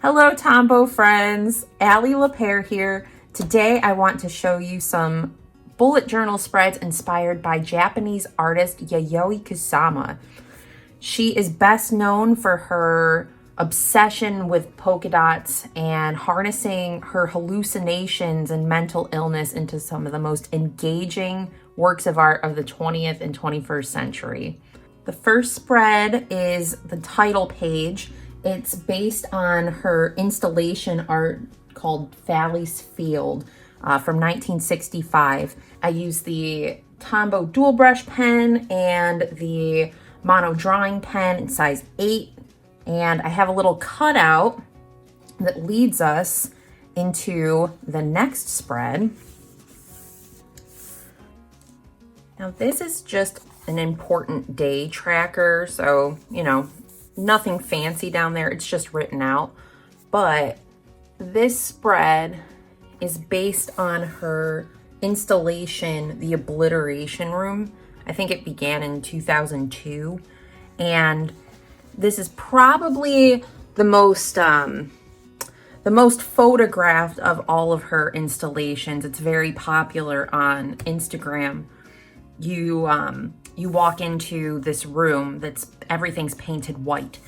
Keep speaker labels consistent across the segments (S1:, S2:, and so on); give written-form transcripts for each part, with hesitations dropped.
S1: Hello Tombow friends, Ali LePere here. Today I want to show you some bullet journal spreads inspired by Japanese artist Yayoi Kusama. She is best known for her obsession with polka dots and harnessing her hallucinations and mental illness into some of the most engaging works of art of the 20th and 21st century. The first spread is the title page. It's based on her installation art called Valley's Field from 1965. I used the Tombow dual brush pen and the mono drawing pen in size 8. And I have a little cutout that leads us into the next spread. Now this is just an important day tracker, so, nothing fancy down there. It's just written out. But this spread is based on her installation, The Obliteration Room. I think it began in 2002. And this is probably the most photographed of all of her installations. It's very popular on Instagram. You walk into this room everything's painted white,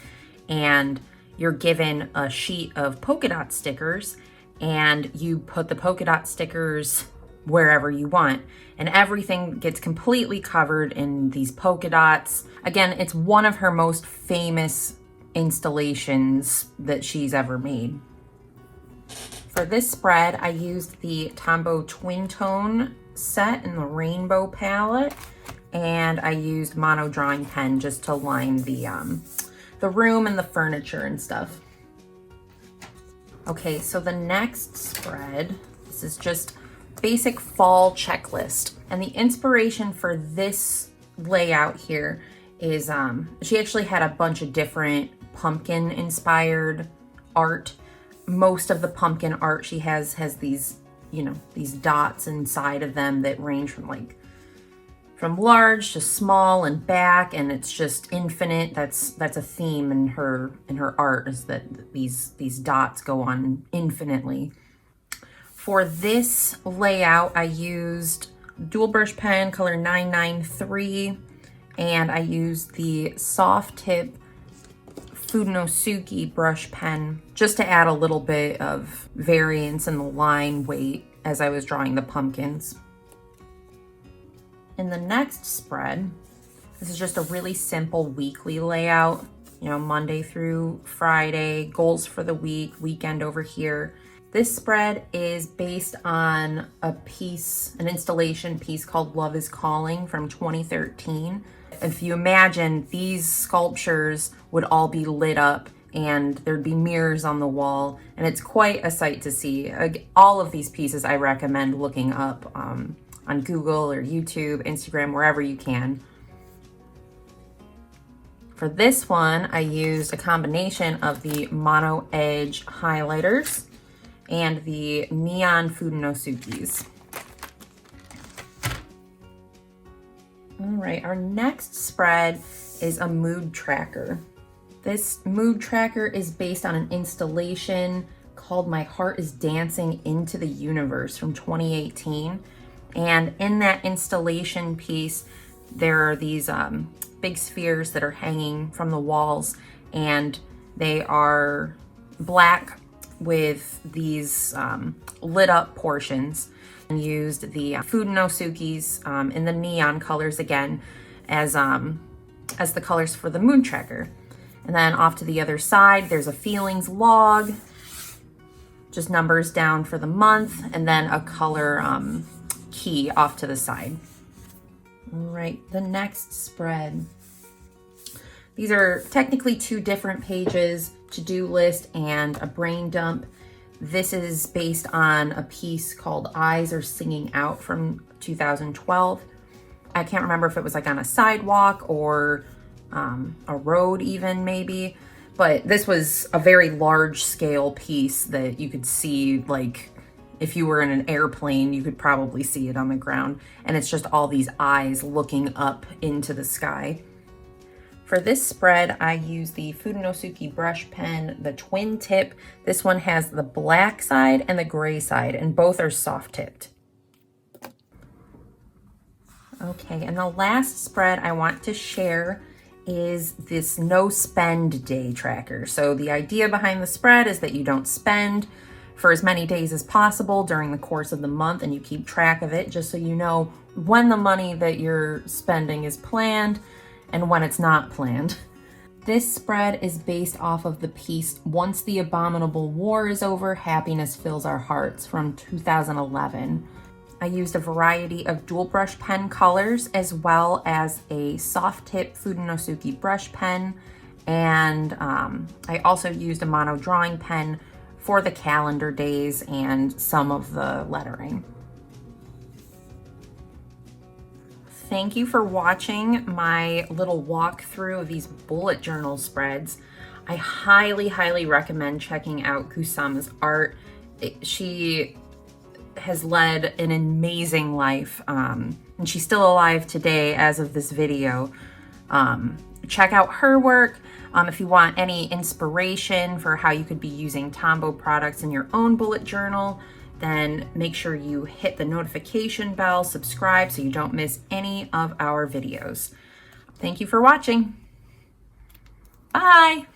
S1: and you're given a sheet of polka dot stickers, and you put the polka dot stickers wherever you want, and everything gets completely covered in these polka dots. Again, it's one of her most famous installations that she's ever made. For this spread, I used the Tombow Twin Tone set in the Rainbow palette, and I used mono drawing pen just to line the room and the furniture and stuff. Okay, so the next spread, this is just basic fall checklist. And the inspiration for this layout here is, she actually had a bunch of different pumpkin inspired art. Most of the pumpkin art she has these, these dots inside of them that range from large to small and back, and it's just infinite. That's a theme in her art, is that these dots go on infinitely. For this layout, I used dual brush pen color 993, and I used the soft tip Fudenosuke brush pen just to add a little bit of variance in the line weight as I was drawing the pumpkins. In the next spread, this is just a really simple weekly layout, Monday through Friday, goals for the week, weekend over here. This spread is based on an installation piece called Love is Calling from 2013. If you imagine, these sculptures would all be lit up and there'd be mirrors on the wall, and it's quite a sight to see. All of these pieces I recommend looking up on Google or YouTube, Instagram, wherever you can. For this one, I used a combination of the Mono Edge highlighters and the neon Fudenosukis. All right, our next spread is a mood tracker. This mood tracker is based on an installation called My Heart is Dancing into the Universe from 2018. And in that installation piece, there are these big spheres that are hanging from the walls, and they are black with these lit up portions, and used the Fudenosukis in the neon colors again as the colors for the mood tracker. And then off to the other side, there's a feelings log, just numbers down for the month, and then a color key off to the side. All right, the next spread. These are technically two different pages, to-do list and a brain dump. This is based on a piece called Eyes Are Singing Out from 2012. I can't remember if it was on a sidewalk or a road even maybe, but this was a very large scale piece that you could see, if you were in an airplane, you could probably see it on the ground. And it's just all these eyes looking up into the sky. For this spread, I use the Fudenosuke brush pen, the twin tip. This one has the black side and the gray side, and both are soft tipped. Okay, and the last spread I want to share is this no spend day tracker. So the idea behind the spread is that you don't spend for as many days as possible during the course of the month, and you keep track of it just so you know when the money that you're spending is planned and when it's not planned. This spread is based off of the piece Once the Abominable War is Over, Happiness Fills Our Hearts from 2011. I used a variety of dual brush pen colors as well as a soft tip Fudenosuke brush pen, and I also used a mono drawing pen for the calendar days and some of the lettering. Thank you for watching my little walkthrough of these bullet journal spreads. I highly, highly recommend checking out Kusama's art. She has led an amazing life, and she's still alive today as of this video. Check out her work. If you want any inspiration for how you could be using Tombow products in your own bullet journal, then make sure you hit the notification bell, subscribe so you don't miss any of our videos. Thank you for watching. Bye.